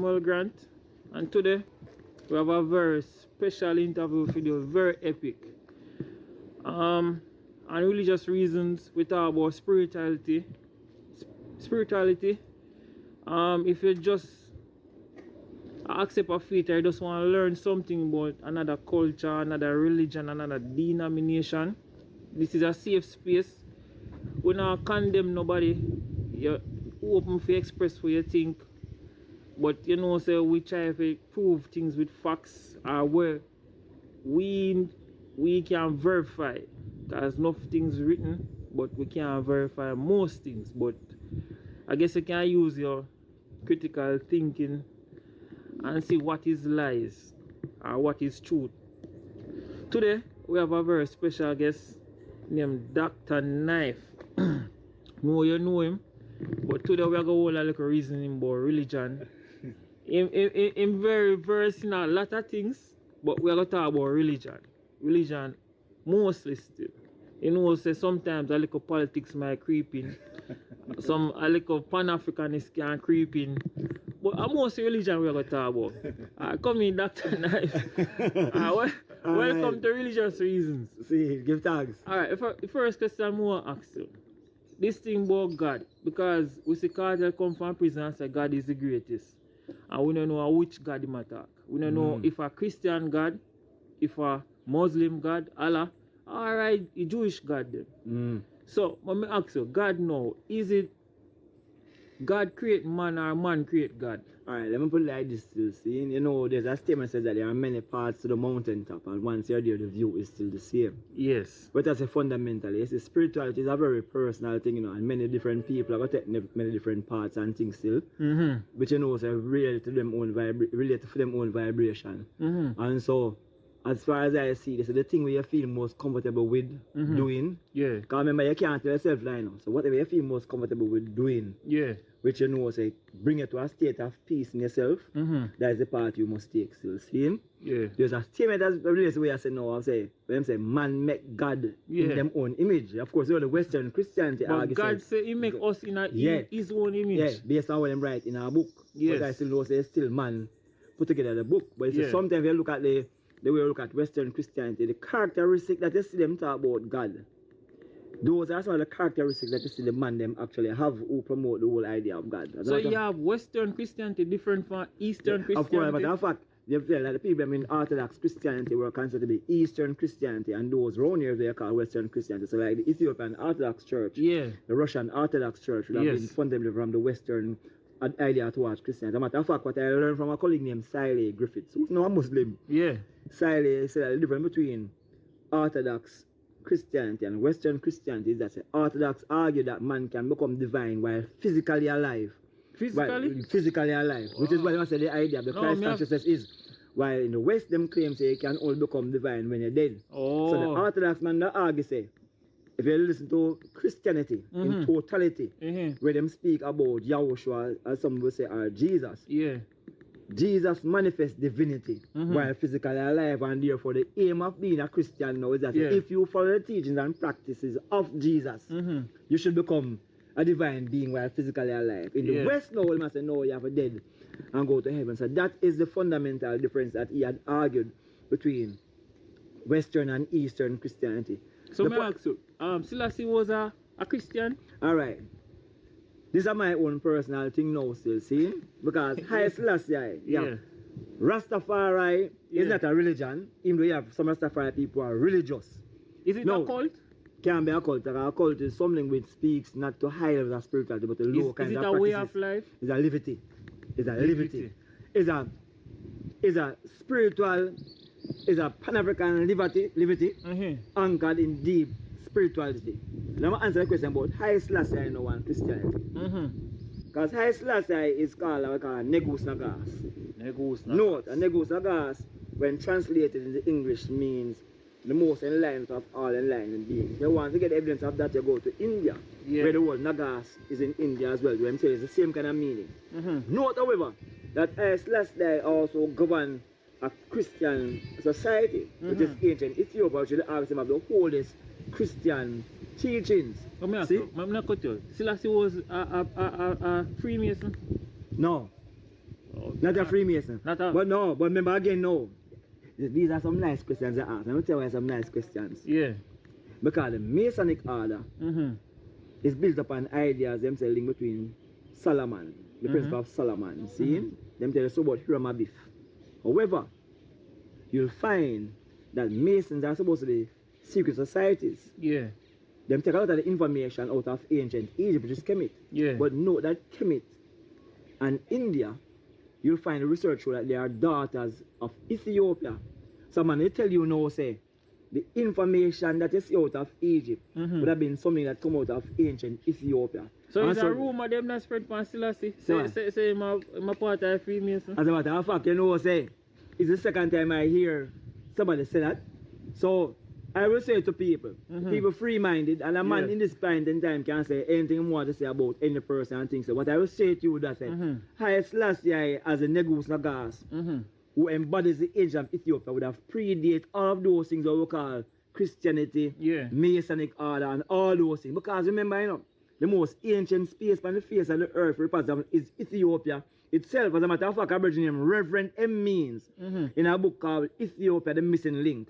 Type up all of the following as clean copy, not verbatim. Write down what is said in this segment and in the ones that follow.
Samuel Grant, and today we have a very special interview video, very epic. And religious reasons, we talk about spirituality. If you just accept a faith, I just want to learn something about another culture, another religion, another denomination, this is a safe space. We not condemn nobody. You're open to express what you think, but you know, so we try to prove things with facts where we can verify. There's enough things written, but we can't verify most things. But I guess you can use your critical thinking and see what is lies or what is truth. Today we have a very special guest named Dr. Knife. No, you know him, but today we are going to hold a little reasoning about religion. I'm very versed in a lot of things, but we are going to talk about religion mostly still. You know, say sometimes a little politics might creep in, a little pan-Africanist can creep in, but most religion we are going to talk about. Come in, Dr. Knife. Welcome to Religious Reasons. See, give thanks. Alright, the first question I want to ask you. This thing about God, because we see Carter come from prison and say God is the greatest. And we don't know which God he attack. We don't know if a Christian God, if a Muslim God, Allah, alright, a Jewish God then. So, let me ask you, God now, is it God create man or man create God? Alright, let me put it like this still. See, you know, there's a statement says that there are many parts to the mountaintop, and once you're there, the view is still the same. Yes. But as a fundamentally, it's spirituality is a very personal thing, you know, and many different people are going to take many different parts and things still. Which you know, so relate to them own vibration. And so, as far as I see, this is the thing where you feel most comfortable with doing. Yeah. Because remember, you can't tell yourself lie now. So whatever you feel most comfortable with doing, which you know, say, bring it to a state of peace in yourself, that is the part you must take still. See? Yeah. There's a statement that's really the way I say now, I say, when I say man make God in them own image. Of course, you know, the Western Christianity but God say he make us in his own image. Yeah, based on what them write in our book. Yes. But I still know say still man put together the book. But sometimes you look at the way you look at Western Christianity, the characteristic that you see them talk about God, those are some of the characteristics that you see the man them actually have who promote the whole idea of God. So you have Western Christianity different from Eastern Christianity? Of course, but in fact, you feel that the people in Orthodox Christianity were considered to be Eastern Christianity, and those around here they are called Western Christianity. So like the Ethiopian Orthodox Church, the Russian Orthodox Church would have been fundamentally from the Western idea towards Christianity. As a matter of fact, what I learned from a colleague named Siley Griffiths, who's now a Muslim. Siley said the difference between Orthodox Christianity and Western Christianity is that Orthodox argue that man can become divine while physically alive. Physically alive. Wow. Which is what I say the idea of the Christ consciousness is. While in the West, them claim say you can only become divine when you're dead. So the Orthodox man that argue say, if you listen to Christianity in totality, where them speak about Yahushua, as some will say, or Jesus, Jesus manifests divinity while physically alive, and therefore the aim of being a Christian now is that if you follow the teachings and practices of Jesus, you should become a divine being while physically alive. In the West now, we must say, no, you have a dead and go to heaven. So that is the fundamental difference that he had argued between Western and Eastern Christianity. So may I ask you, Selassie was a Christian? Alright. This is my own personal thing now still, see? Because Haile Selassie, Rastafari is not a religion, even though you have some Rastafari people who are religious. Is it a cult? Can't be a cult. A cult is something which speaks not to high levels of spirituality, but to low kinds of practices. Is it a way of life? It's a liberty. It's a liberty. It's a spiritual, it's a Pan-African liberty anchored in deep spirituality. Now I'm answer the question about Haile Selassie and no one Christianity. Because Haile Selassie is called what we call Negus Nagas. Note, a Negus Nagas, when translated into English, means the most enlightened of all enlightened beings. If you want to get evidence of that, you go to India, where the word Nagas is in India as well. When say it's the same kind of meaning. Note, however, that Haile Selassie also governed a Christian society, which is ancient Ethiopia, which is the origin of the oldest Christian teachings. See? I'm not cut you. Selassie was a Freemason? No. Not a Freemason. Not a... But no, but remember again, no. These are some nice questions I ask. Let me tell you why some nice questions. Yeah. Because the Masonic order is built upon ideas themselves linked between Solomon, the principle of Solomon. See? Them tell you so about Hiram Abiff. However, you'll find that Masons are supposed to be secret societies. Yeah. Them take a lot of the information out of ancient Egypt, which is Kemet. Yeah. But note that Kemet and India, you'll find the research show that they are daughters of Ethiopia. So man, they tell you now, say, the information that is out of Egypt would have been something that come out of ancient Ethiopia. So it's a rumor them not spread from Selassie? Say my part of Freemason? As a matter of fact, you know, say, it's the second time I hear somebody say that. So I will say to people, people free-minded, and a man in this point in time can say anything more to say about any person and things. So what I will say to you that Haile Selassie as a Negus Nagas, who embodies the age of Ethiopia, would have predated all of those things that we call Christianity, Masonic order, and all those things. Because remember, you know, the most ancient space on the face of the earth represented is Ethiopia itself. As a matter of fact, Aboriginal name Reverend M. Means in a book called Ethiopia, the Missing Link,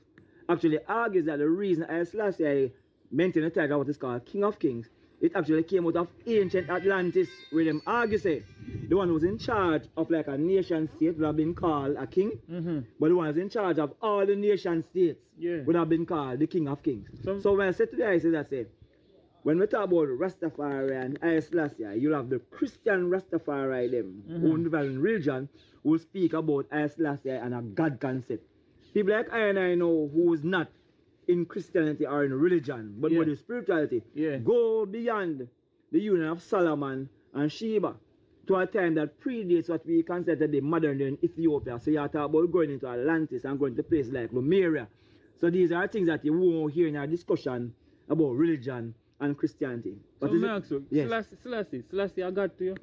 actually argues that the reason Haile Selassie maintained the title of what is called King of Kings, it actually came out of ancient Atlantis, where them argue say the one who was in charge of like a nation state would have been called a king, but the one who was in charge of all the nation states would have been called the King of Kings. So when I say today, I say that when we talk about Rastafari and Haile Selassie, you'll have the Christian Rastafari them who develop in religion who speak about Haile Selassie and a God concept. People like I and I know who is not in Christianity or in religion, but with the spirituality, go beyond the union of Solomon and Sheba to a time that predates what we consider the modern day in Ethiopia. So you are talking about going into Atlantis and going to places like Lemuria. So these are things that you won't hear in our discussion about religion and Christianity. But so Max, Selassie, I got to you.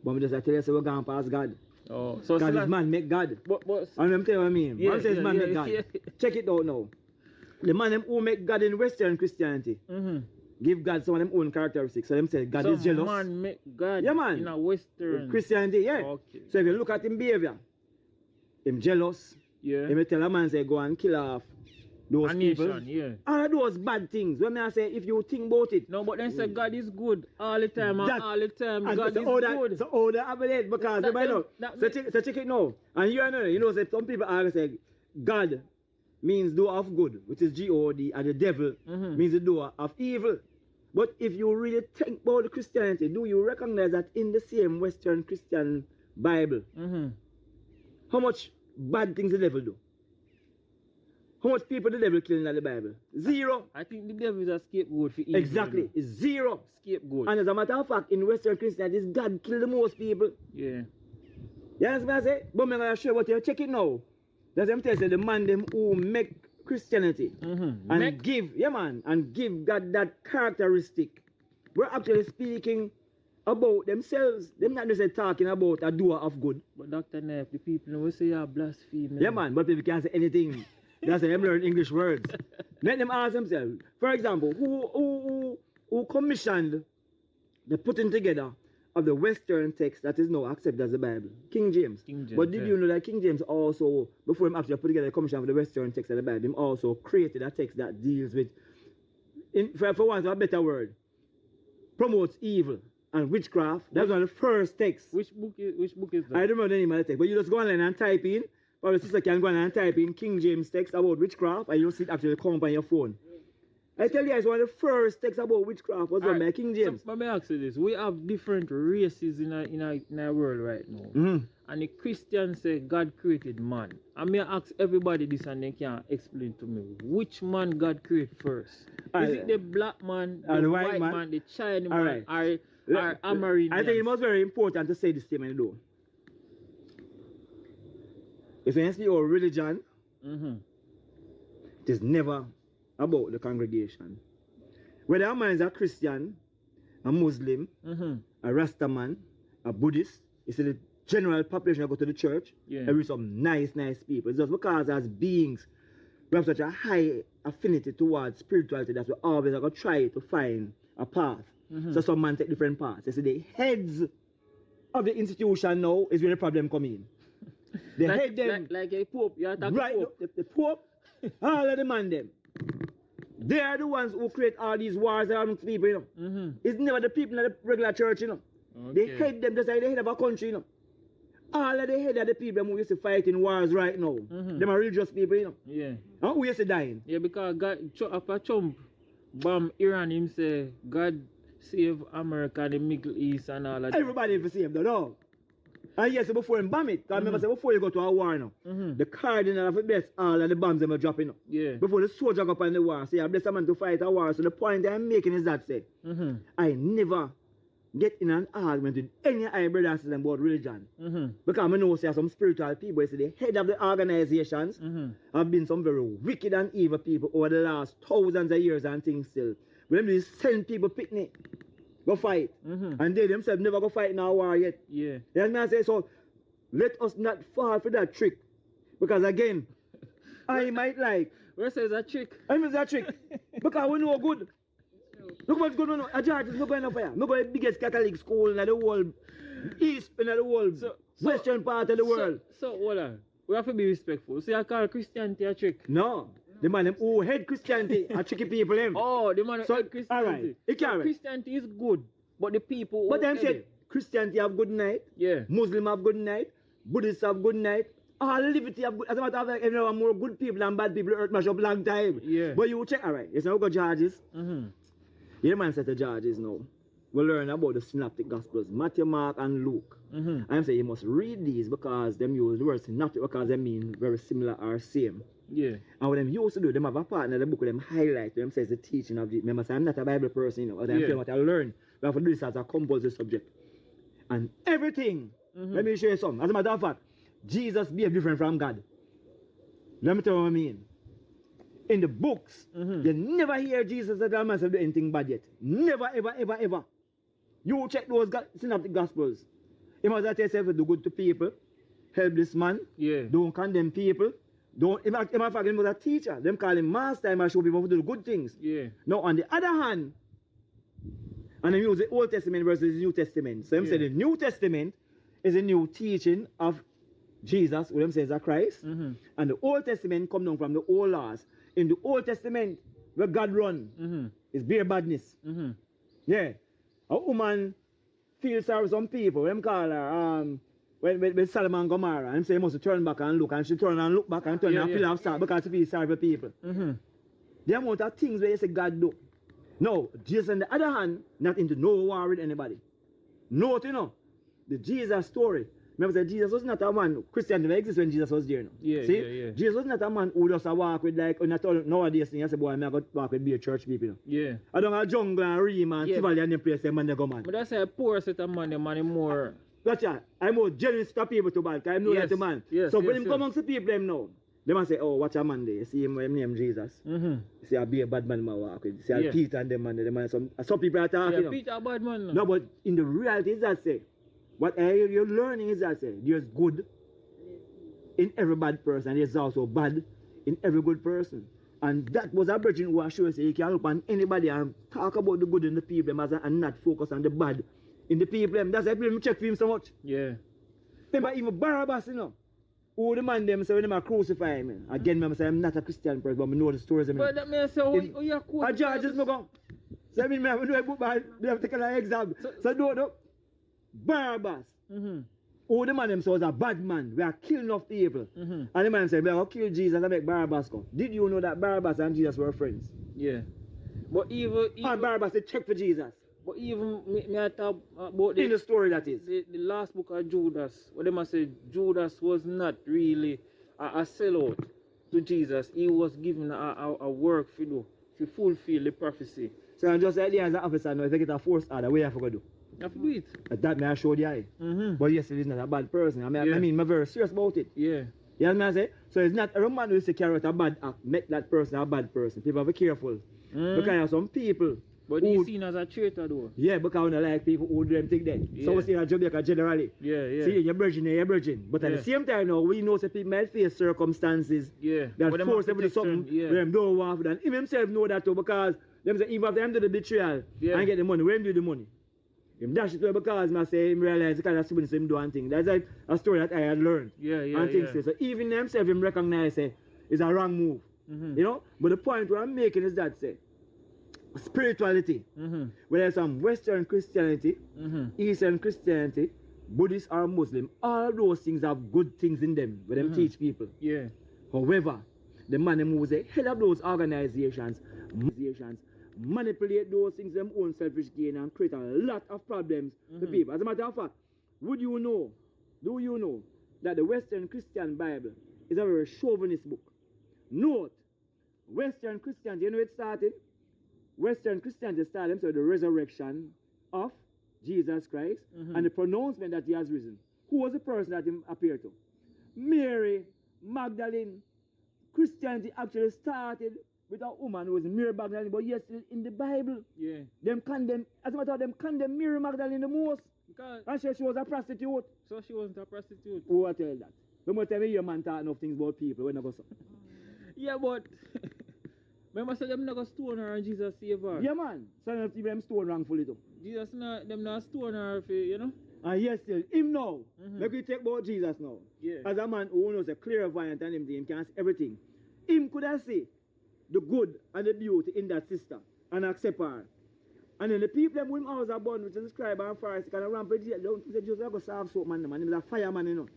But I'm just tell you, so we're going past God. Oh, so God is man make God. And I'm telling you what I mean. Man says man make God. Check it out now. The man them who make God in Western Christianity give God some of them own characteristics. So them say God is jealous. Man make God in a Western Christianity, Okay. So if you look at him behavior, him jealous. He may tell a man say go and kill off those people. All of those bad things. When I say if you think about it. No, but then say God is good all the time and all the time. God is good. So all that happened because so check it now. And you know say some people are say God means doer of good, which is G-O-D, and the devil means the doer of evil. But if you really think about the Christianity, do you recognize that in the same Western Christian Bible, how much bad things the devil do? How much people the devil killing in the Bible? Zero. I think the devil is a scapegoat for evil. Exactly. It's zero. Scapegoat. And as a matter of fact, in Western Christianity, it's God kill the most people. Yeah. You understand what I say? But I'm going to show you what you check it now. That's what I'm telling you, the man them who make Christianity and give God that characteristic. We're actually speaking about themselves. They're not just talking about a doer of good. But Dr. Knife, the people will say you're blaspheming. Yeah man, but people can't say anything. That's why them learn English words. Let them ask themselves. For example, who commissioned the putting together of the Western text that is now accepted as the Bible? King James. But did you know that King James also, before him actually put together the commission of the Western text of the Bible, him also created a text that deals with, for want of a better word, promotes evil and witchcraft. That's one of the first texts. Which book is that? I don't remember the name of the text, but you just go online and type in, or the sister can go online and type in King James text about witchcraft, and you'll see it actually come up on your phone. I tell you guys, one of the first texts about witchcraft was by King James. So, let me ask you this. We have different races in our world right now. And the Christians say God created man. I may ask everybody this and they can explain to me. Which man God created first? Is it the black man, the white man, the Chinese man, or Amerindians? I think it was very important to say this statement though. If you speak about religion, it is never about the congregation. Whether a man is a Christian, a Muslim, a Rastaman, a Buddhist, you see the general population that go to the church, there is some nice people. It's just because as beings, we have such a high affinity towards spirituality that we always are going to try to find a path. So some man take different paths. You see the heads of the institution now is where the problem come in. They like, hate them. Like a pope, you attack right, the pope. The pope, all of them and them. They are the ones who create all these wars amongst people, you know. It's never the people in the regular church, you know. They hate them just like the head of a country, you know. All of the head of the people who used to fight in wars right now, them are religious people, you know. Yeah. And who used to dying? Yeah, because God, after Trump bomb Iran, him say, God save America and the Middle East and all of that. Everybody for save, no. And yes, before him bomb it, because remember, say, before you go to a war now, the cardinal of the bless all of the bombs them are dropping up. Yeah. Before the soldier go up on the war, say, I bless a man to fight a war. So the point I'm making is that, say, I never get in an argument with any other brother and sister about religion. Because I know say some spiritual people, say the head of the organizations have been some very wicked and evil people over the last thousands of years and things still. But them just send people picnic, go fight. And they themselves never go fight in a war yet. Yeah. You know what I say? So let us not fall for that trick. Because again, I might like. Where says that trick? I mean that trick. Because we know good. Look what's going on. A George is not going on fire. Not going to the biggest Catholic school in the whole east, in the whole western part of the world. So hold on. We have to be respectful. So you call Christianity a trick? No. The man who head Christianity are tricky people him. Oh, the man who head Christianity. Alright. It can't. Christianity is good. But the people but them said Christianity have good night. Yeah. Muslim have good night. Buddhists have good night. All liberty have good. As a matter of fact, everyone more good people than bad people earth mash up long time. Yeah. But you check, alright. It's not got charges. Yeah, man said the judges now. We learn about the synoptic gospels, Matthew, Mark, and Luke. I'm saying you must read these because them use the word synoptic because they mean very similar or same. Yeah. And what them used to do, them have a part in the book with them highlight, them says the teaching of it. Remember, say, I'm not a Bible person, you know, or I'm what I learn. We have to do this as a compulsory subject. And everything, let me show you something. As a matter of fact, Jesus behaved different from God. Let me tell you what I mean. In the books, you never hear Jesus that man do anything bad yet. Never, ever, ever, ever. You check those synoptic gospels. He must tell yourself to do good to people, help this man, don't condemn people. Don't, in fact, he was a teacher. Them call him master, he must show people to do good things. Yeah. Now, on the other hand, and they use the Old Testament versus the New Testament. So, them say the New Testament is a new teaching of Jesus, what them says is Christ. And the Old Testament come down from the old laws. In the Old Testament, where God run, is bare badness. Yeah. A woman feels sorry for some people. Them call her, when Solomon and Gomorrah, and say you must turn back and look, and she turn and look back and turn and feel of salt because she feels sorry for people. The amount of things where you say God do. No, Jesus on the other hand, not into no war with anybody. Note, you know, the Jesus story. Remember that Jesus was not a man, Christianity never existed when Jesus was there. No? See? Jesus was not a man who just walk with like, nowadays thing, I say, boy, I'm going to walk with be a church people. No? Yeah. I don't have jungle and Ream and Tivoli and them place, them man they go man. But that's a poor set of money more. Gotcha. I'm more generous to people to bad, I know that the man. So when him come amongst the people, them know. They must say, oh, watch a man there. You see him name Jesus. You see, I'll be a bad man I walk with. You see, Peter and them man, the man, some people are talking. Yeah, Peter a bad man. No, but in the reality is that say, what you're learning is that say, there's good in every bad person, and there's also bad in every good person. And that was a virgin who assures you can look on anybody and talk about the good in the people and not focus on the bad in the people. That's why people check for him so much. Yeah. Remember, even Barabbas, you know, who the man them say when they crucify him. Again, I say I'm not a Christian person, but I know the stories. But that means say, oh, you're cool. A judge is not going. So I mean, I do a book, but they have taken an exam. So no. Barabbas. Oh, the man themselves was a bad man. We are killing enough people. And the man said, we are going to kill Jesus and make Barabbas come. Did you know that Barabbas and Jesus were friends? Yeah. But even and Barabbas said, check for Jesus. But even me I talk about in the story that is. The last book of Judas, where they must say Judas was not really a sellout to Jesus. He was given a work to do, to fulfill the prophecy. So I'm just like as an officer now, if I get a forced order, what you have to do? You have to do it. That may I show the eye. But yes, he's not a bad person. I mean, I'm very serious about it. Yeah. You know what I say? So it's not every man who used to carry out a bad act, make that person a bad person. People have to be careful. Because some people. But he's seen as a traitor though. Yeah, because I don't like people who do them think that. Yeah. So we see in Jamaica generally. Yeah. See, you're virgin. But at the same time now, we know that people might face circumstances that force them to do something where them don't want to. And him himself know that too because them say even if them do the betrayal and get the money, where them do the money? Him dash it away because I say him realize the kind of stupidness him do and thing. That's like a story that I had learned. And things so even himself him recognize say it's a wrong move. You know? But the point what I'm making is that say spirituality, whether it's some Western Christianity, Eastern Christianity, Buddhist or Muslim, all those things have good things in them where them teach people. However, the man who was the head of those organizations manipulate those things them own selfish gain and create a lot of problems to people. As a matter of fact, do you know that the Western Christian Bible is a very chauvinist book? Note, Western Christianity, you know it started? Western Christianity started with the resurrection of Jesus Christ and the pronouncement that he has risen. Who was the person that he appeared to? Mary Magdalene. Christianity actually started with a woman who was Mary Magdalene, but yet still in the Bible. Them condemn, as a matter of them condemn Mary Magdalene the most. Because and she was a prostitute. So she wasn't a prostitute. Who I tell that? Don't tell me your man talk enough things about people when I go so. Yeah, but remember say them not go stone her and Jesus save her. Yeah man. Some of people them stone wrongfully too. Jesus not them not stone her for, you know? And yes still, him now. Let me take about Jesus now. As a man who knows a clairvoyant and him can see everything. Him could have see the good and the beauty in that sister and accept her. And then the people them who was born, which is the scribe and Pharisee, kind of rampant, don't say Jesus go serve soap man, he was a fireman, you know.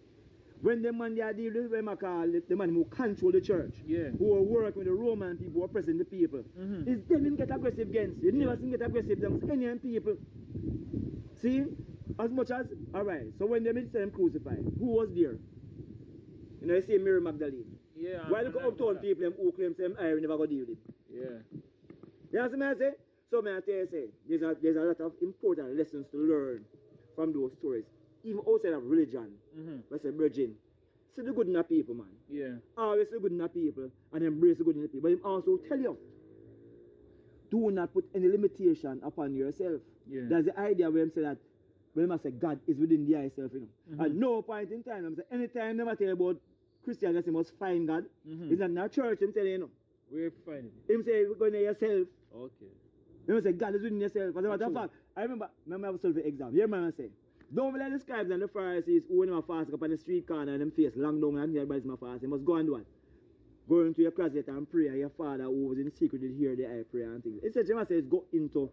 When the man they deal with them, I call the man who control the church, who are working with the Roman people, who are oppressing the people. It's them him get aggressive against. You never see him get aggressive against any people. See? As much as, alright, so when they made them crucified, who was there? You know, you see Mary Magdalene. Why look uptown people who claim them I never go deal with it? You know what I say? So may I tell you, say, there's a lot of important lessons to learn from those stories. Even outside of religion, let's say virgin. See the good in the people, man. Always see the good in the people and embrace the good in the people. But him also tell you, do not put any limitation upon yourself. That's the idea where him say that when I say God is within the yourself, you know. At no point in time, I'm say anytime they tell about Christians, they must find God. It's not in our church, him tell you, know. Where you find it? Him say we're going to yourself. Okay. Him say God is within yourself. As a matter of fact, I remember I have a solve exam. Here man say, don't let the scribes and the Pharisees who when them fast up on the street corner and them face long down and everybody's my fast. You must go and do what? Go into your closet and pray, and your father who was in secret did hear the eye prayer and things. Instead, you say go into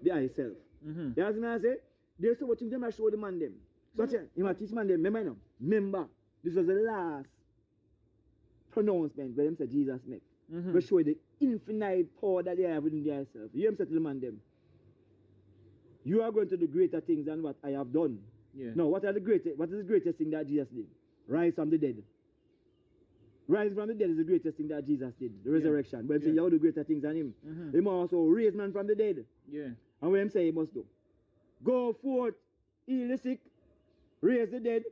the eye self. You know what I say? There's so much things them I show the man them. So you must teach man them, remember, this was the last pronouncement where them say Jesus make. We show you the infinite power that they have within themselves. You him say to the man them, you are going to do greater things than what I have done. No, what is the greatest thing that Jesus did? Rise from the dead. Rise from the dead is the greatest thing that Jesus did, the resurrection. But him say you will do greater things than him. He must also raise man from the dead. And what him say he must do? Go forth, heal the sick, raise the dead.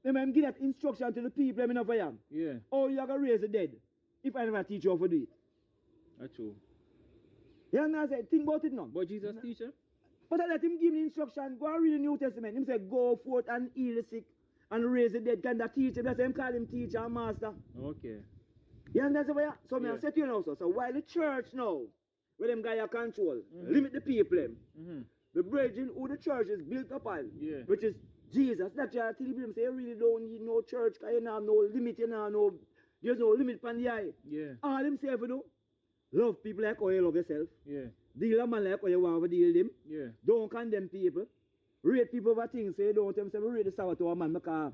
Him give that instruction to the people him enough I am. Oh, you are going to raise the dead if I never teach you how to do it. That's true. You know what I say? Think about it now. But Jesus teacher? But I let him give me instruction. Go and read the New Testament. Him say, go forth and heal the sick and raise the dead. Can that teach him? That's why him call him teacher and master. Okay. You understand? So I say to you now, so while the church now, where them guys are control, limit the people, the brethren who the church is built upon, which is Jesus. That's why I tell people, say, you really don't need no church, because you have no limit, there's no limit on the eye. All them say, you know, love people like how you love yourself. Deal a man like how you want to deal them. Don't condemn people. Rate people over things, so you don't tell them, rate the Sabbath to a man, because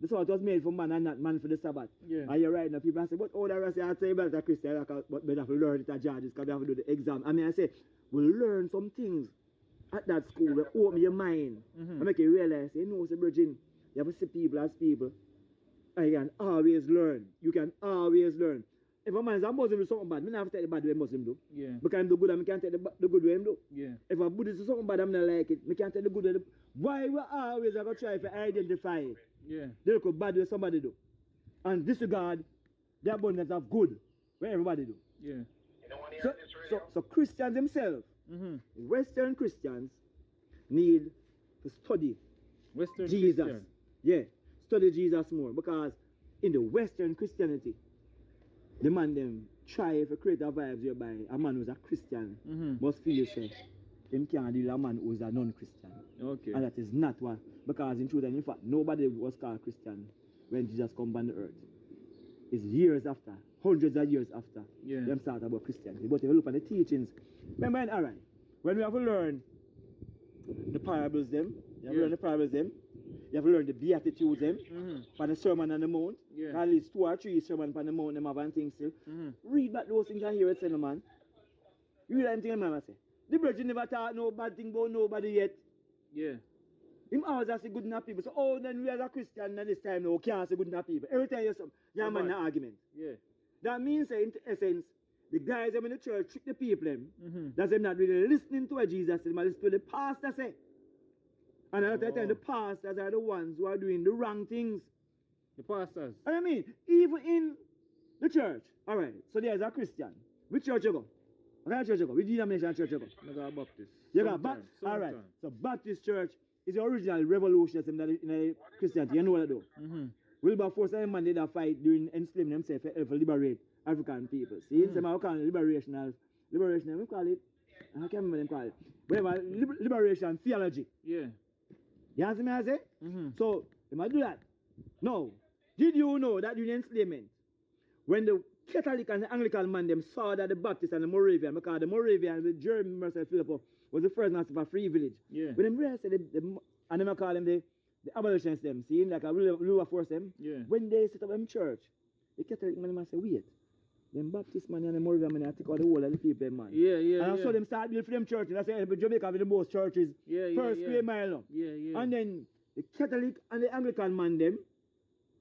the Sabbath was made for man and not man for the Sabbath. And you're right now, people say, but all the rest, I say, but a Christian, but we have to learn it at judges, because we have to do the exam. I mean, I say, we'll learn some things at that school, we open your mind, and make you realize, you know, virgin, you have to see people as people. And you can always learn. You can always learn. If a man is a Muslim do something bad, I don't have to take the bad way Muslim do. Because I'm do good and I can't take the good way him do. If a Buddhist do something bad, I'm not like it. I can't take the good way. Why we always have to try to identify it? They look bad way somebody do. And disregard the abundance of good where everybody do. So Christians themselves, Western Christians, need to study Western Jesus. Christian. Study Jesus more. Because in the Western Christianity, the man them try to create a vibes whereby a man who's a Christian must feel yourself. him can't deal with a man who is a non-Christian. Okay. And that is not what, because in truth and in fact, nobody was called Christian when Jesus come on the earth. It's years after, hundreds of years after, them start about Christianity. But if you look at the teachings, remember, all right, when we have to learn the parables them, you have to learn the parables them, you have to learn the Beatitudes them, for the Sermon on the Mount, at least 2 or 3 sermons on the Mount, them have and things still. Read back those things and hear it say, no man. You read anything man say. The Virgin never thought no bad thing about nobody yet. Yeah. Him always say good enough people. So, oh, then we as a Christian at this time now can't say good enough people. Every time you say, yeah, man, an argument. Yeah. That means, in essence, the guys in the church trick the people. That's them not really listening to what Jesus said, but listen to the pastor say. And at that time, the pastors are the ones who are doing the wrong things. The pastors. And I mean, even in the church. All right, so there's a Christian. Which church you go? What kind of church you go? Which denomination church you go? I got Baptist. You got Baptist? All right, so Baptist church is the original revolutionism in Christianity. You know what I do? Wilberforce and man did a fight during enslavement themselves to liberate African people. See, some how call it liberation, we call it, I can't remember them call it. Whatever, liberation theology. Yeah. You understand me I say? So, they might do that. No. Did you know that during enslavement, when the Catholic and the Anglican man them saw that the Baptist and the Moravian, because the Moravian, the German Mercer Philip was the first master of a free village. Yeah. When them realized and them call them the abolitionists them, see, like a Wilberforce them. Yeah. When they set up them church, the Catholic man say, wait, them Baptist man and the Moravian man take out the whole of the people, man. Yeah, yeah. And I saw them start building for them church. And I say, Jamaica have the most churches. Yeah, yeah. First square mile. Yeah, yeah. And then the Catholic and the Anglican man them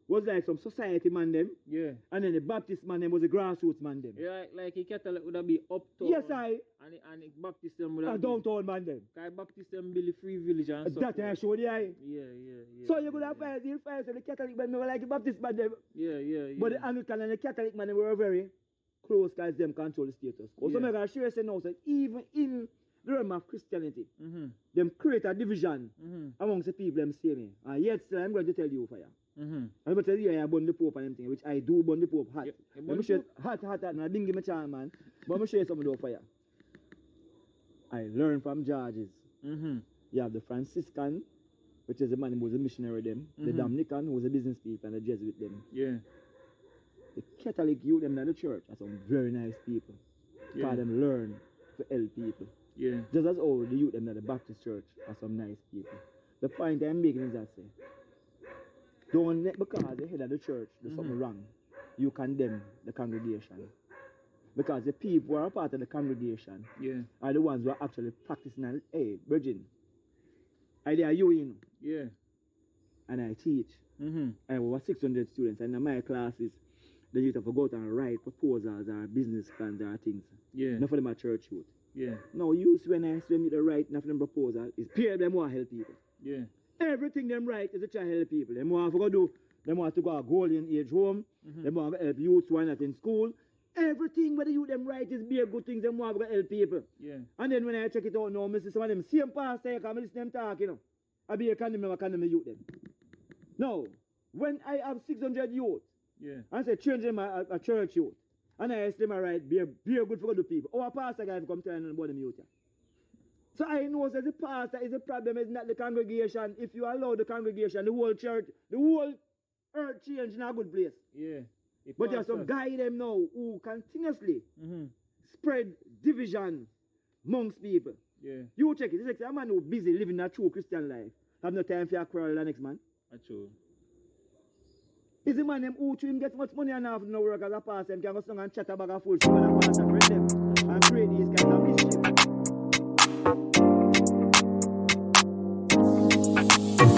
was like some society man them. Yeah. And then the Baptist man them was the grassroots man them. Yeah, like the Catholic would have been uptown. Yes, and the Baptist them would have been downtown man them. Because Baptist them build a free village and stuff. That I showed you. Yeah, yeah, yeah. So you could have fired the Catholic man were like the Baptist man them. Yeah, yeah, yeah. But the Anglican and the Catholic man were very close because them control the status. Also, I'm going to share say now, so even in the realm of Christianity, them create a division amongst the people them see me. And yet still I'm going to tell you fire. I'm going to tell you I burn the Pope and everything, which I do burn the Pope hot. Let me show you hot, and I didn't give me a chance, man. But I'm going to show you something of fire. I learned from Georges. You have the Franciscan, which is the man who was a missionary them, the Dominican who was a business people and the Jesuit them. Yeah. The Catholic youth them in the church are some very nice people. Because them learn to help people. Yeah. Just as all the youth them in the Baptist church are some nice people. The point I'm making is that say, don't let because the head of the church does something wrong, you condemn the congregation. Because the people who are a part of the congregation are the ones who are actually practicing. Hey, Virgin, I there you in. Yeah. And I teach. I have over 600 students, and in my classes, the youth have to go out and write proposals or business plans or things. Yeah. Not for them at church youth. Yeah. Now, use when I say them to write, not for them proposal, is pay them want to help people. Yeah. Everything them write is to try to help people. Them want to go do, them want to go a golden age home, them want to help youths who are not in school. Everything what the youth them write is be a good thing, them want to help people. Yeah. And then when I check it out now, I see some of them same pastor, I come listen to them talk, you know. I be a condemn youth them. Now, when I have 600 youth, and say change them a church youth, and I ask them right, be a good for the people. Our pastor guys come tell them about them youth. So I know that the pastor is the problem, is not the congregation. If you allow the congregation, the whole church, the whole earth change in a good place. Yeah. But there are some guys them now who continuously spread division amongst people. Yeah. You check it. It's like a man who busy living a true Christian life. Have no time for a quarrel the next man. That's true. Is the man them who to him get much money and have no work as a pastor, and can go song and chat about a fool, so and pastor friend them and create these kind of